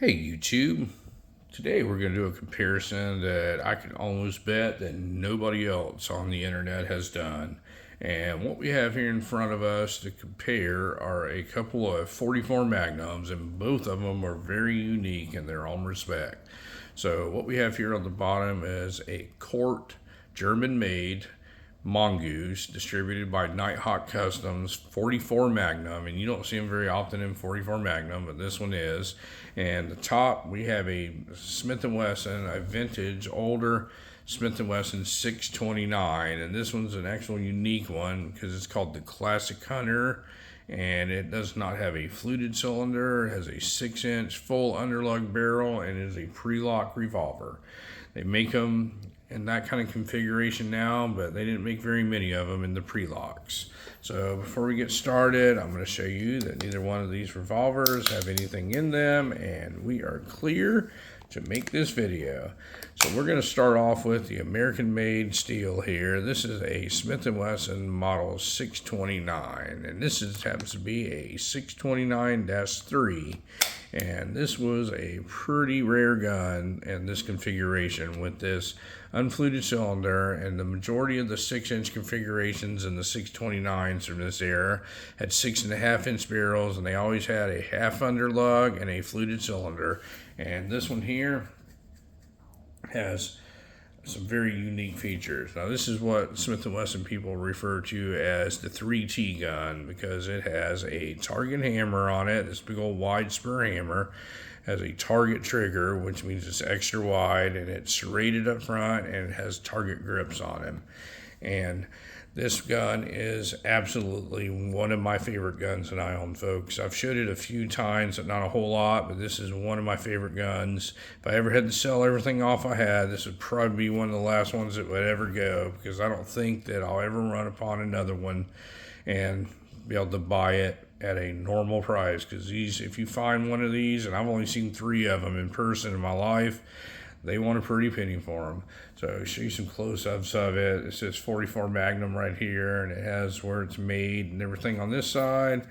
Hey YouTube, today we're going to do a comparison that I can almost bet that nobody else on the internet has done. And what we have here in front of us to compare are a couple of 44 Magnums, and both of them are very unique in their own respect. So what we have here on the bottom is a Korth German-made Mongoose, distributed by Nighthawk Customs, 44 Magnum, and you don't see them very often in 44 Magnum, but this one is. And the top, we have a Smith and Wesson, a vintage, older Smith and Wesson 629, and this one's an actual unique one because it's called the Classic Hunter, and it does not have a fluted cylinder. It has a 6-inch full underlug barrel and is a pre-lock revolver. They make them in that kind of configuration now, but they didn't make very many of them in the pre-locks. So before we get started, I'm going to show you that neither one of these revolvers have anything in them, and we are clear to make this video. So we're going to start off with the American-made steel here. This is a Smith and Wesson model 629, and this happens to be a 629-3. And this was a pretty rare gun in this configuration with this unfluted cylinder, and the majority of the 6-inch configurations in the 629s from this era had 6.5-inch barrels, and they always had a half underlug and a fluted cylinder. And this one here has some very unique features. Now this is what Smith and Wesson people refer to as the 3T gun, because it has a target hammer on it, this big old wide spur hammer, has a target trigger, which means it's extra wide, and it's serrated up front, and it has target grips on it. And this gun is absolutely one of my favorite guns that I own, folks. I've showed it a few times, but not a whole lot, but this is one of my favorite guns. If I ever had to sell everything off I had, this would probably be one of the last ones that would ever go, because I don't think that I'll ever run upon another one and be able to buy it at a normal price. Because these, if you find one of these, and I've only seen 3 of them in person in my life, they want a pretty penny for them. So I'll show you some close-ups of it. It says 44 Magnum right here, and it has where it's made and everything on this side.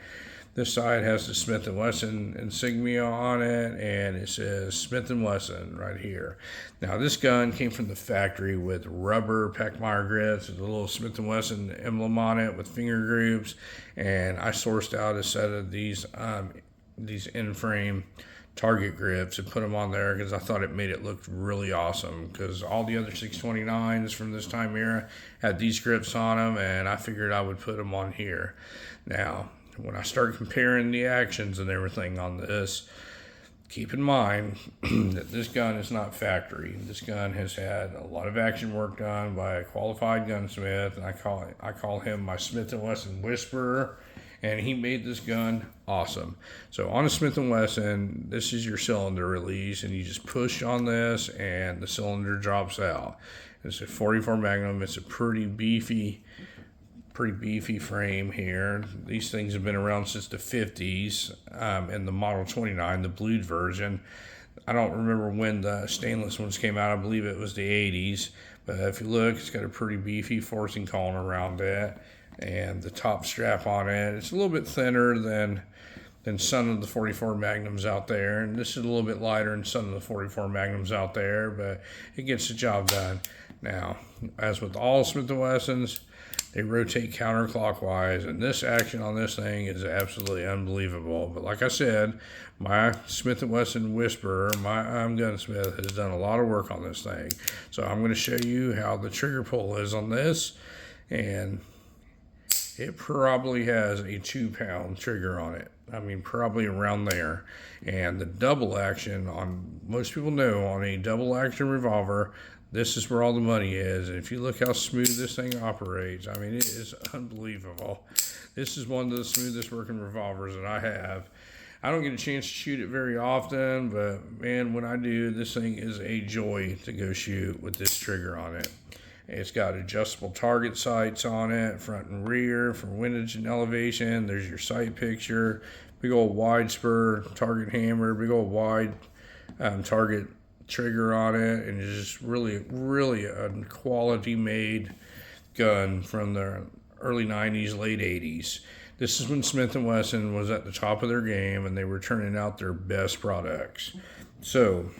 This side has the Smith and Wesson insignia on it, and it says Smith and Wesson right here. Now this gun came from the factory with rubber Peckmeyer grips, with a little Smith and Wesson emblem on it with finger grooves, and I sourced out a set of these in-frame target grips and put them on there because I thought it made it look really awesome, because all the other 629s from this time era had these grips on them, and I figured I would put them on here. Now when I start comparing the actions and everything on this, keep in mind that this gun is not factory. This gun has had a lot of action work done by a qualified gunsmith, and I call him my Smith and Wesson whisperer, and he made this gun awesome. So on a Smith & Wesson, this is your cylinder release, and you just push on this and the cylinder drops out. It's a 44 Magnum. It's a pretty beefy frame here. These things have been around since the 50s, and the Model 29, the blued version. I don't remember when the stainless ones came out. I believe it was the 80s. But if you look, it's got a pretty beefy forcing column around it, and the top strap on it, it's a little bit thinner than some of the 44 Magnums out there, and this is a little bit lighter than some of the 44 Magnums out there, but it gets the job done. Now, as with all Smith & Wessons, they rotate counterclockwise, and this action on this thing is absolutely unbelievable. But like I said, my Smith & Wesson whisperer, my gunsmith, has done a lot of work on this thing. So I'm going to show you how the trigger pull is on this, and it probably has a 2-pound trigger on it. I mean, probably around there. And the double action, on most people know, on a double action revolver, this is where all the money is. And if you look how smooth this thing operates, I mean, it is unbelievable. This is one of the smoothest working revolvers that I have. I don't get a chance to shoot it very often, but man, when I do, this thing is a joy to go shoot with this trigger on it. It's got adjustable target sights on it, front and rear, for windage and elevation. There's your sight picture, big old wide spur target hammer, big old wide target trigger on it, and it's just really a quality made gun from the early 90s, late 80s. This is when Smith and Wesson was at the top of their game and they were turning out their best products. So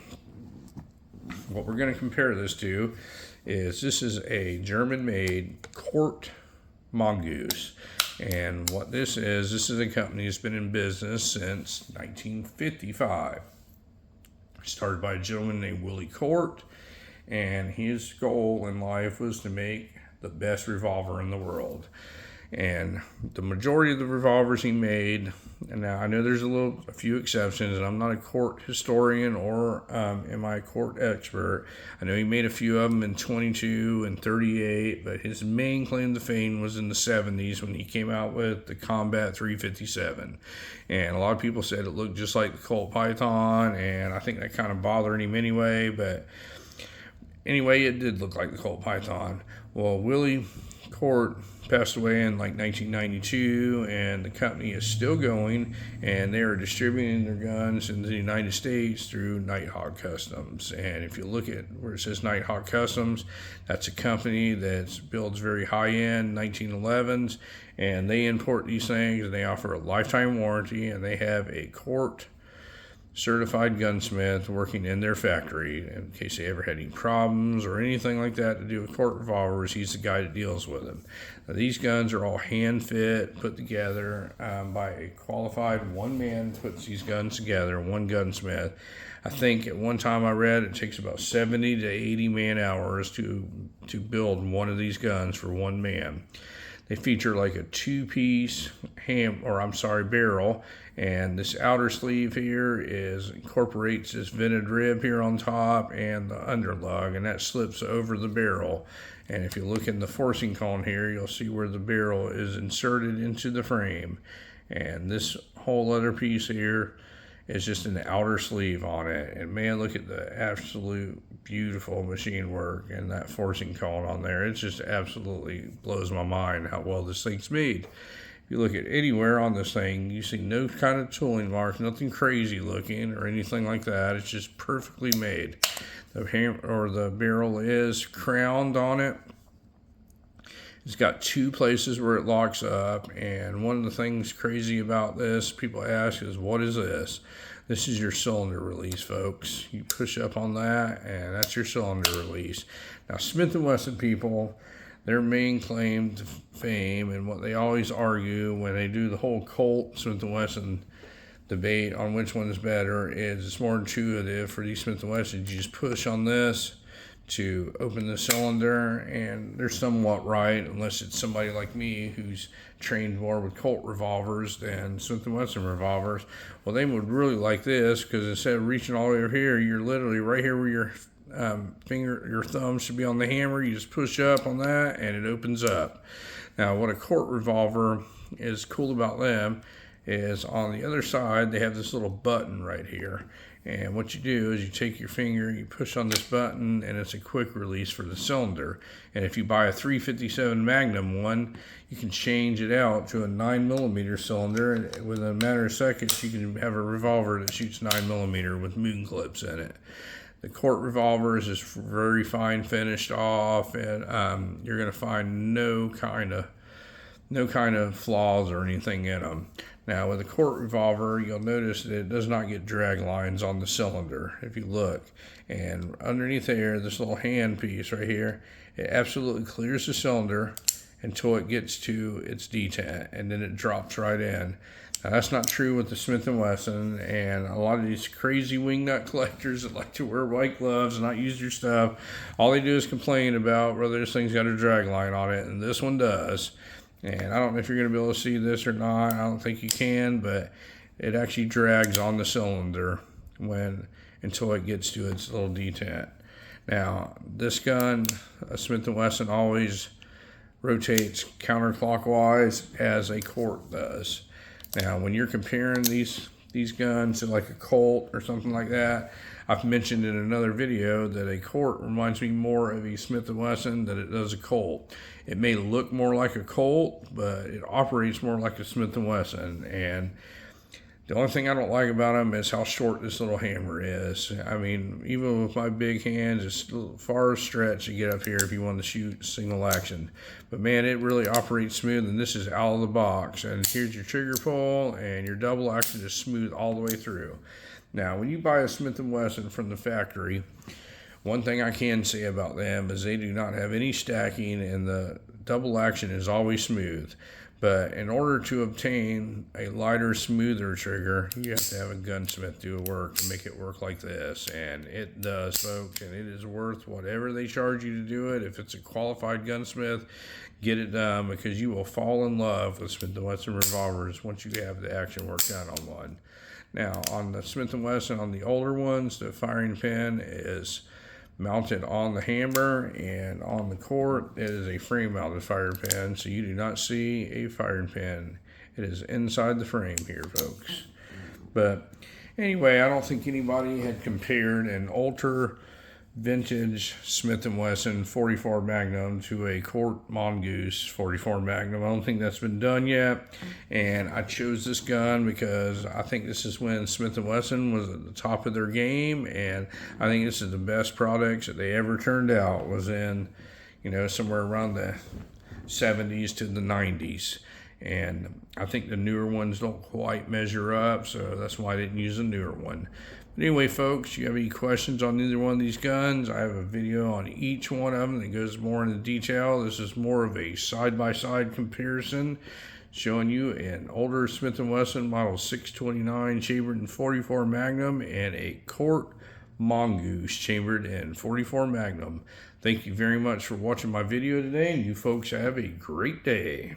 what we're going to compare this to is this is a German-made Korth Mongoose. And what this is a company that's been in business since 1955. Started by a gentleman named Willie Korth, and his goal in life was to make the best revolver in the world. And the majority of the revolvers he made, and now I know there's a few exceptions, and I'm not a Korth historian or am I a Korth expert. I know he made a few of them in 22 and 38, but his main claim to fame was in the 70s when he came out with the Combat 357. And a lot of people said it looked just like the Colt Python, and I think that kind of bothered him anyway, but anyway, it did look like the Colt Python. Well, Willie Korth passed away in like 1992, and the company is still going, and they are distributing their guns in the United States through Nighthawk Customs. And if you look at where it says Nighthawk Customs, that's a company that builds very high-end 1911s, and they import these things, and they offer a lifetime warranty, and they have a Korth certified gunsmith working in their factory. In case they ever had any problems or anything like that to do with Korth revolvers, he's the guy that deals with them. Now, these guns are all hand fit, put together by a qualified one man puts these guns together, one gunsmith. I think at one time I read it takes about 70 to 80 man hours to build one of these guns for one man. They feature like a two-piece barrel, and this outer sleeve here incorporates this vented rib here on top and the underlug, and that slips over the barrel. And if you look in the forcing cone here, you'll see where the barrel is inserted into the frame. And this whole other piece here is just an outer sleeve on it. And man, look at the absolute beautiful machine work and that forcing cone on there. It just absolutely blows my mind how well this thing's made. If you look at anywhere on this thing, you see no kind of tooling marks, nothing crazy looking or anything like that. It's just perfectly made. The barrel is crowned on it. It's got two places where it locks up, and one of the things crazy about this, people ask, is what is this? This is your cylinder release, folks. You push up on that, and that's your cylinder release. Now, Smith and Wesson people, their main claim to fame, and what they always argue when they do the whole Colt Smith and Wesson debate on which one is better, is it's more intuitive for these Smith and Wessons. You just push on this to open the cylinder, and they're somewhat right, unless it's somebody like me who's trained more with Colt revolvers than Smith & Wesson revolvers. Well, they would really like this, because instead of reaching all the way over here, you're literally right here where your your thumb should be on the hammer. You just push up on that, and it opens up. Now, what a Korth revolver is cool about them is on the other side, they have this little button right here. And what you do is you take your finger, you push on this button, and it's a quick release for the cylinder. And if you buy a 357 Magnum one, you can change it out to a 9mm cylinder, and within a matter of seconds, you can have a revolver that shoots 9mm with moon clips in it. The Korth revolver is just very fine finished off, and you're going to find no kind of flaws or anything in them. Now, with a Korth revolver, you'll notice that it does not get drag lines on the cylinder, if you look. And underneath there, this little hand piece right here, it absolutely clears the cylinder until it gets to its detent, and then it drops right in. Now, that's not true with the Smith & Wesson, and a lot of these crazy wingnut collectors that like to wear white gloves and not use your stuff, all they do is complain about whether this thing's got a drag line on it, and this one does. And I don't know if you're going to be able to see this or not. I don't think you can, but it actually drags on the cylinder until it gets to its little detent. Now, this gun, Smith & Wesson always rotates counterclockwise as a Korth does. Now, when you're comparing these guns to like a Colt or something like that, I've mentioned in another video that a Korth reminds me more of a Smith & Wesson than it does a Colt. It may look more like a Colt, but it operates more like a Smith & Wesson. And The only thing I don't like about them is how short this little hammer is. I mean, even with my big hands, it's a far stretch to get up here if you want to shoot single action. But man, it really operates smooth, and this is out of the box. And here's your trigger pull, and your double action is smooth all the way through. Now, when you buy a Smith and Wesson from the factory, one thing I can say about them is they do not have any stacking, and the double action is always smooth. But in order to obtain a lighter, smoother trigger, you have to have a gunsmith do work to make it work like this. And it does, folks, and it is worth whatever they charge you to do it. If it's a qualified gunsmith, get it done, because you will fall in love with Smith and Wesson revolvers once you have the action work done on one. Now, on the Smith and Wesson, on the older ones, the firing pin is mounted on the hammer, and on the Korth, it is a frame mounted fire pin, so you do not see a firing pin. It is inside the frame here, folks. But anyway, I don't think anybody had compared an ultra vintage Smith and Wesson 44 Magnum to a Korth Mongoose 44 Magnum. I don't think that's been done yet, and I chose this gun because I think this is when Smith and Wesson was at the top of their game, and I think this is the best products that they ever turned out. Was in, somewhere around the 70s to the 90s. And I think the newer ones don't quite measure up, so that's why I didn't use a newer one. But anyway, folks, you have any questions on either one of these guns? I have a video on each one of them that goes more into detail. This is more of a side-by-side comparison, showing you an older Smith & Wesson model 629 chambered in 44 Magnum and a Korth Mongoose chambered in 44 Magnum. Thank you very much for watching my video today, and you folks have a great day.